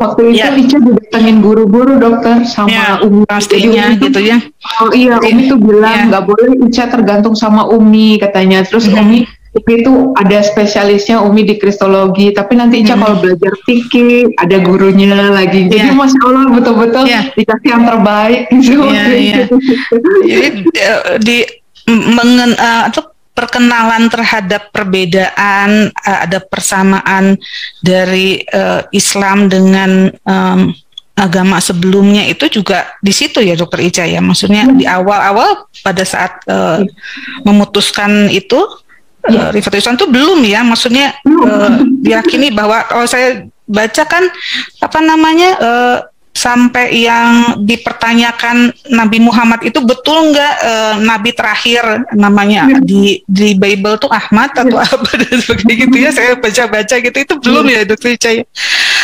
waktu itu Ica didatengin guru-guru, Dokter, sama Umi. Pastinya gitu ya. Oh iya, Umi tuh bilang nggak boleh Ica tergantung sama Umi katanya. Terus Umi itu ada spesialisnya, Umi di kristologi. Tapi nanti Ica kalau belajar fikih ada gurunya lagi. Jadi Masya Allah betul-betul dikasih yang terbaik. Jadi perkenalan terhadap perbedaan, ada persamaan dari Islam dengan agama sebelumnya, itu juga di situ ya Dokter Ica ya. Maksudnya di awal-awal pada saat memutuskan itu revert Islam itu belum ya, maksudnya diyakini bahwa saya baca kan sampai yang dipertanyakan Nabi Muhammad itu betul nggak Nabi terakhir namanya di Bible tuh Ahmad atau apa dan sebagainya gitu ya, saya baca-baca gitu, itu belum ya Dokter Ica ya.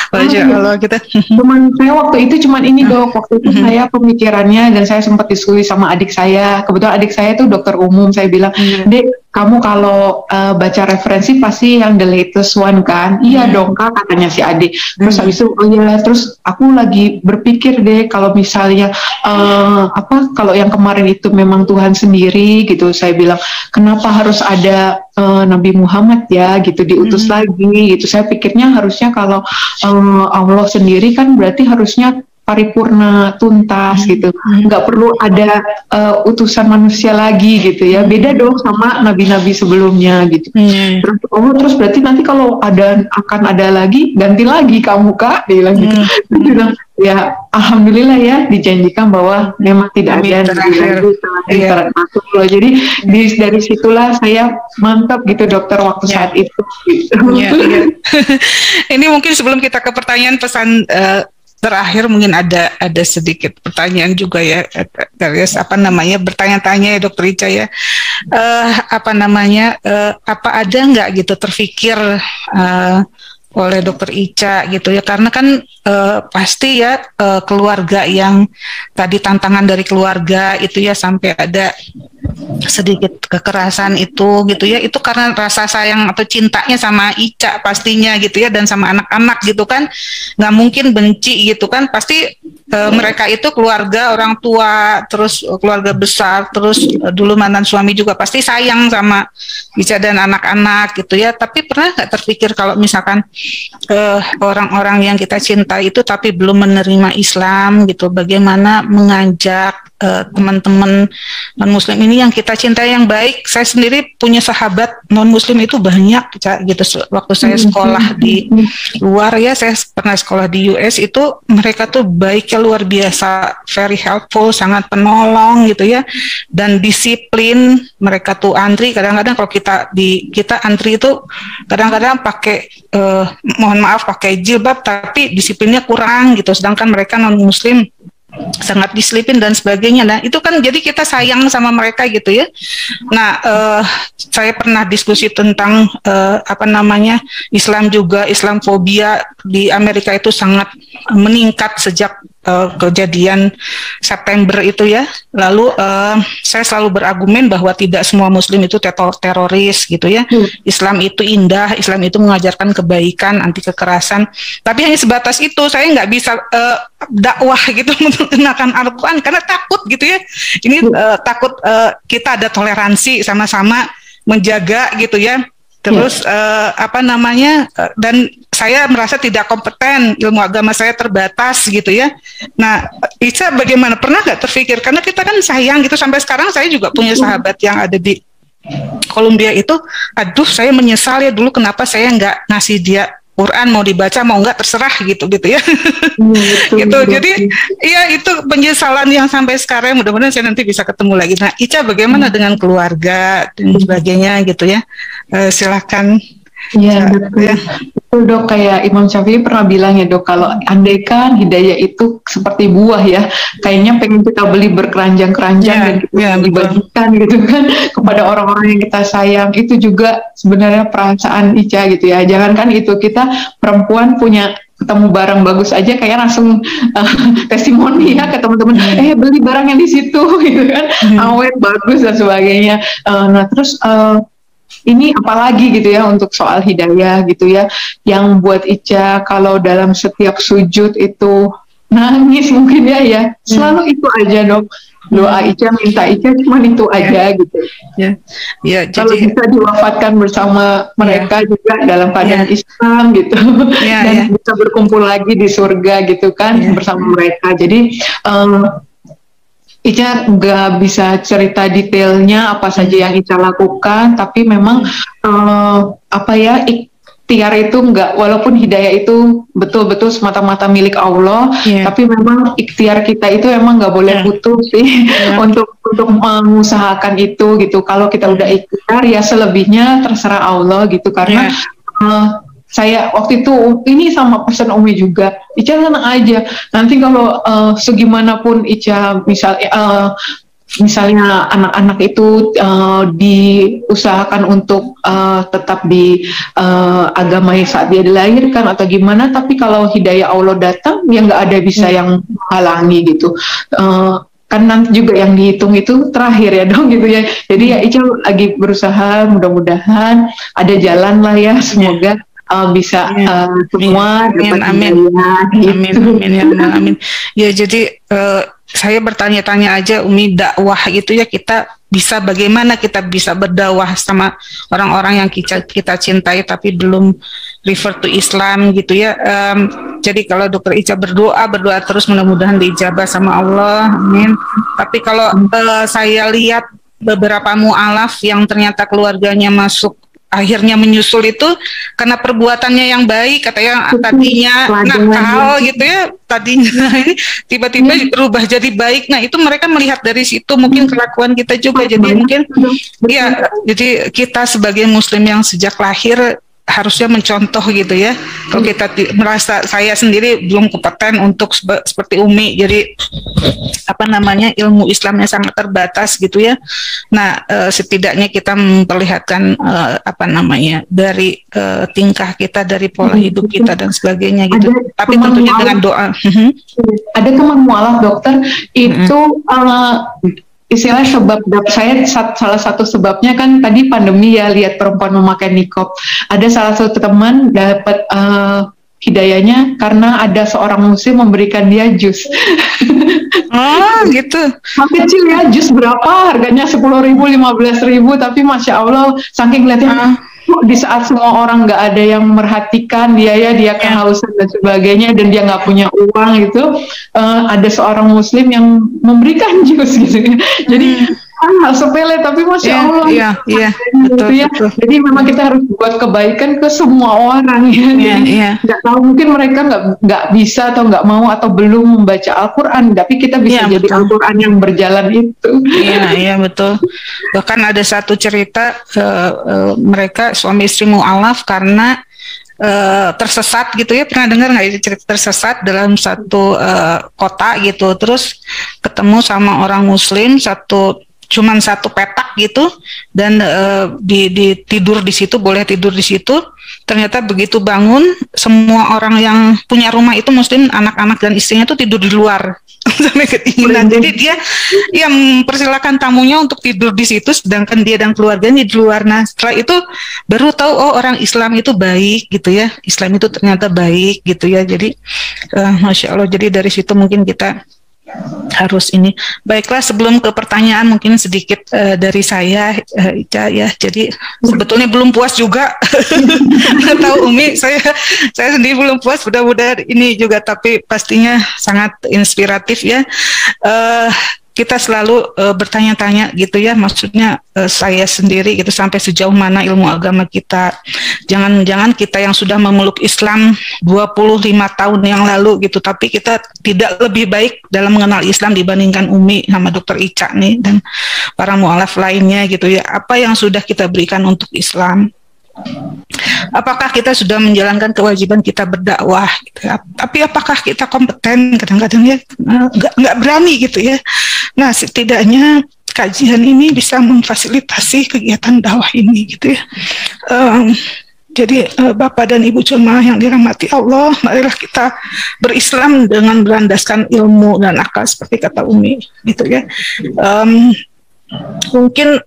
Kalau kita cuman saya waktu itu ini Dok, waktu itu saya pemikirannya, dan saya sempat diskusi sama adik saya, kebetulan adik saya tuh dokter umum, saya bilang, Dek, kamu kalau baca referensi pasti yang the latest one kan? Iya dong Kak, katanya si adik. Terus habis itu terus aku lagi berpikir deh, kalau misalnya kalau yang kemarin itu memang Tuhan sendiri gitu, saya bilang kenapa harus ada Nabi Muhammad ya gitu diutus lagi gitu. Saya pikirnya harusnya kalau Allah sendiri kan berarti harusnya paripurna, tuntas gitu, nggak perlu ada utusan manusia lagi gitu ya, beda dong sama nabi-nabi sebelumnya gitu. Terus berarti nanti kalau akan ada lagi, ganti lagi kamu Kak, dia bilang gitu. Bilang ya alhamdulillah ya, dijanjikan bahwa memang tidak ada nabi lagi masuk loh. Jadi dari situlah saya mantap gitu Dokter waktu saat itu. Gitu. Ini mungkin sebelum kita ke pertanyaan pesan terakhir, mungkin ada sedikit pertanyaan juga ya, bertanya-tanya ya Dokter Ica ya, apa ada nggak gitu terfikir oleh Dokter Ica gitu ya, karena kan pasti ya keluarga yang tadi, tantangan dari keluarga itu ya, sampai ada sedikit kekerasan itu gitu ya, itu karena rasa sayang atau cintanya sama Ica pastinya gitu ya, dan sama anak-anak gitu kan, nggak mungkin benci gitu kan, pasti mereka itu keluarga, orang tua, terus keluarga besar, terus dulu mantan suami juga pasti sayang sama Ica dan anak-anak gitu ya. Tapi pernah nggak terpikir kalau misalkan orang-orang yang kita cintai itu tapi belum menerima Islam gitu, bagaimana mengajak teman-teman non-muslim ini yang kita cintai yang baik. Saya sendiri punya sahabat non-muslim itu banyak gitu. Waktu saya sekolah di luar ya, saya pernah sekolah di US, itu mereka tuh baiknya luar biasa, very helpful, sangat penolong gitu ya, dan disiplin. Mereka tuh antri, kadang-kadang kalau kita antri itu kadang-kadang pakai mohon maaf pakai jilbab tapi disiplinnya kurang gitu, sedangkan mereka non-muslim sangat disiplin dan sebagainya. Nah itu kan jadi kita sayang sama mereka gitu ya. Nah saya pernah diskusi tentang Islam juga, Islamfobia di Amerika itu sangat meningkat sejak kejadian September itu ya. Lalu saya selalu berargumen bahwa tidak semua muslim itu teroris gitu ya. Islam itu indah, Islam itu mengajarkan kebaikan, anti kekerasan. Tapi hanya sebatas itu, saya nggak bisa dakwah gitu menggunakan Al-Quran karena takut gitu ya. Ini takut kita ada toleransi sama-sama menjaga gitu ya. Terus dan saya merasa tidak kompeten, ilmu agama saya terbatas gitu ya. Nah, Ica bagaimana? Pernah nggak terpikir? Karena kita kan sayang gitu, sampai sekarang saya juga punya sahabat yang ada di Kolombia itu, aduh saya menyesal ya dulu kenapa saya nggak ngasih dia Quran, mau dibaca mau nggak terserah gitu ya. Gitu. Jadi ya itu penyesalan yang sampai sekarang, mudah-mudahan saya nanti bisa ketemu lagi. Nah, Ica bagaimana dengan keluarga dan sebagainya gitu ya. Silakan. Ya, betul. Ya. Betul Dok, kayak Imam Syafi'i pernah bilang ya Dok, kalau andaikan hidayah itu seperti buah ya, kayaknya pengen kita beli berkeranjang-keranjang dan kita dibagikan gitu kan kepada orang-orang yang kita sayang. Itu juga sebenarnya perasaan Ica gitu ya. Jangankan itu, kita perempuan punya ketemu barang bagus aja kayak langsung testimoni ya ke teman-teman, beli barang yang di situ gitu kan, awet, bagus dan sebagainya. Nah terus ini apalagi gitu ya untuk soal hidayah gitu ya, yang buat Ica kalau dalam setiap sujud itu nangis mungkin ya selalu itu aja Dok, doa Ica, minta Ica cuma itu aja gitu ya. Kalau bisa diwafatkan bersama mereka juga dalam keadaan Islam gitu dan bisa berkumpul lagi di surga gitu kan bersama mereka. Jadi Ica nggak bisa cerita detailnya apa saja yang Ica lakukan, tapi memang ikhtiar itu nggak, walaupun hidayah itu betul-betul semata-mata milik Allah, tapi memang ikhtiar kita itu emang nggak boleh putus sih untuk mengusahakan itu gitu. Kalau kita udah ikhtiar ya selebihnya terserah Allah gitu, karena saya waktu itu ini sama pesan Umi juga, Ica tenang aja, nanti kalau segimanapun Ica misalnya anak-anak itu diusahakan untuk tetap di agama saat dia dilahirkan atau gimana, tapi kalau hidayah Allah datang ya nggak ada bisa yang menghalangi gitu. Kan nanti juga yang dihitung itu terakhir ya dong gitu ya. Jadi ya Ica lagi berusaha, mudah-mudahan ada jalan lah ya, semoga bisa semua dapat amin. Ya jadi saya bertanya-tanya aja Umi, dakwah gitu ya, kita bagaimana kita bisa berdakwah sama orang-orang yang kita cintai tapi belum refer to Islam gitu ya. Jadi kalau Dokter Ica berdoa terus, mudah-mudahan diijabah sama Allah, amin. Tapi kalau saya lihat beberapa mu'alaf yang ternyata keluarganya akhirnya menyusul itu karena perbuatannya yang baik, katanya tadinya nakal gitu ya, tadinya ini tiba-tiba berubah jadi baik. Nah itu mereka melihat dari situ mungkin kelakuan kita juga. Jadi mungkin jadi kita sebagai muslim yang sejak lahir harusnya mencontoh gitu ya. Kalau kita merasa, saya sendiri belum kompeten untuk seperti Umi, jadi ilmu Islamnya sangat terbatas gitu ya. Nah setidaknya kita memperlihatkan dari tingkah kita, dari pola hidup kita dan sebagainya gitu. Tapi tentunya dengan doa. Ada teman mualaf dokter itu istilah sebab saya salah satu sebabnya kan tadi pandemi ya, lihat perempuan memakai niqab. Ada salah satu teman dapat hidayahnya karena ada seorang muslim memberikan dia jus. Oh gitu. Kecil ya, jus berapa harganya, 10.000, 15.000, tapi masya Allah saking lihatnya di saat semua orang nggak ada yang merhatikan dia kehausan dan sebagainya, dan dia nggak punya uang gitu, ada seorang muslim yang memberikan jus gitu. Jadi hal sepele tapi masya Allah. Iya, betul, ya. betul. Jadi memang kita harus buat kebaikan ke semua orang ya. Nggak tahu, mungkin mereka nggak bisa atau nggak mau atau belum membaca Al-Quran, tapi kita bisa jadi Al-Quran yang berjalan itu. Iya betul. Bahkan ada satu cerita mereka suami istri mu'alaf karena tersesat gitu ya, pernah dengar nggak itu cerita tersesat dalam satu kota gitu, terus ketemu sama orang muslim cuman satu petak gitu, dan di tidur di situ, boleh tidur di situ. Ternyata begitu bangun, semua orang yang punya rumah itu muslim, anak-anak dan istrinya tuh tidur di luar sampai kedinginan. Jadi dia mempersilakan tamunya untuk tidur di situ, sedangkan dia dan keluarganya di luar. Nah setelah itu baru tahu, oh orang Islam itu baik gitu ya, Islam itu ternyata baik gitu ya. Jadi masya Allah, jadi dari situ mungkin kita harus ini. Baiklah, sebelum ke pertanyaan mungkin sedikit dari saya, Ica ya. Jadi sebetulnya belum puas juga. Tahu Umi, saya sendiri belum puas. Mudah-mudahan ini juga, tapi pastinya sangat inspiratif ya. Kita selalu bertanya-tanya gitu ya, maksudnya saya sendiri gitu, sampai sejauh mana ilmu agama kita. Jangan-jangan kita yang sudah memeluk Islam 25 tahun yang lalu gitu, tapi kita tidak lebih baik dalam mengenal Islam dibandingkan Umi sama Dokter Ica nih dan para mu'alaf lainnya gitu ya. Apa yang sudah kita berikan untuk Islam? Apakah kita sudah menjalankan kewajiban kita berdakwah gitu ya? Tapi apakah kita kompeten? Kadang-kadang ya nggak berani gitu ya. Nah setidaknya kajian ini bisa memfasilitasi kegiatan dakwah ini gitu ya. Jadi Bapak dan Ibu jemaah yang dirahmati Allah, marilah kita berislam dengan berlandaskan ilmu dan akal seperti kata Umi gitu ya. Mungkin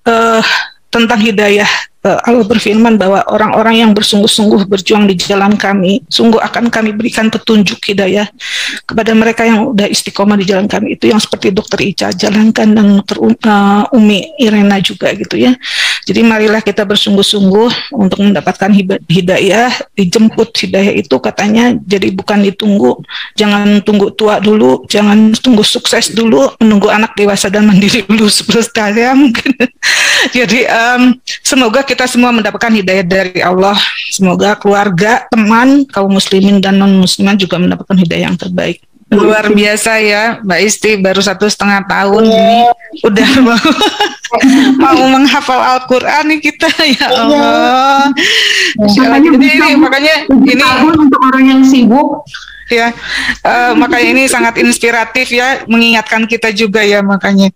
tentang hidayah, Allah berfirman bahwa orang-orang yang bersungguh-sungguh berjuang di jalan kami, sungguh akan kami berikan petunjuk hidayah kepada mereka yang udah istiqomah di jalan kami. Itu yang seperti Dokter Ica jalankan dan Dokter Umi Irena juga gitu ya. Jadi marilah kita bersungguh-sungguh untuk mendapatkan hidayah, dijemput hidayah itu katanya, jadi bukan ditunggu, jangan tunggu tua dulu, jangan tunggu sukses dulu, menunggu anak dewasa dan mandiri dulu seperti saya mungkin. Jadi semoga kita semua mendapatkan hidayah dari Allah. Semoga keluarga, teman, kaum muslimin dan non-musliman juga mendapatkan hidayah yang terbaik. Luar biasa ya Mbak Isti, baru 1,5 tahun ini udah mau menghafal Al-Quran nih kita, ya Allah. Makanya ini untuk orang yang sibuk ya, makanya ini sangat inspiratif ya, mengingatkan kita juga ya makanya.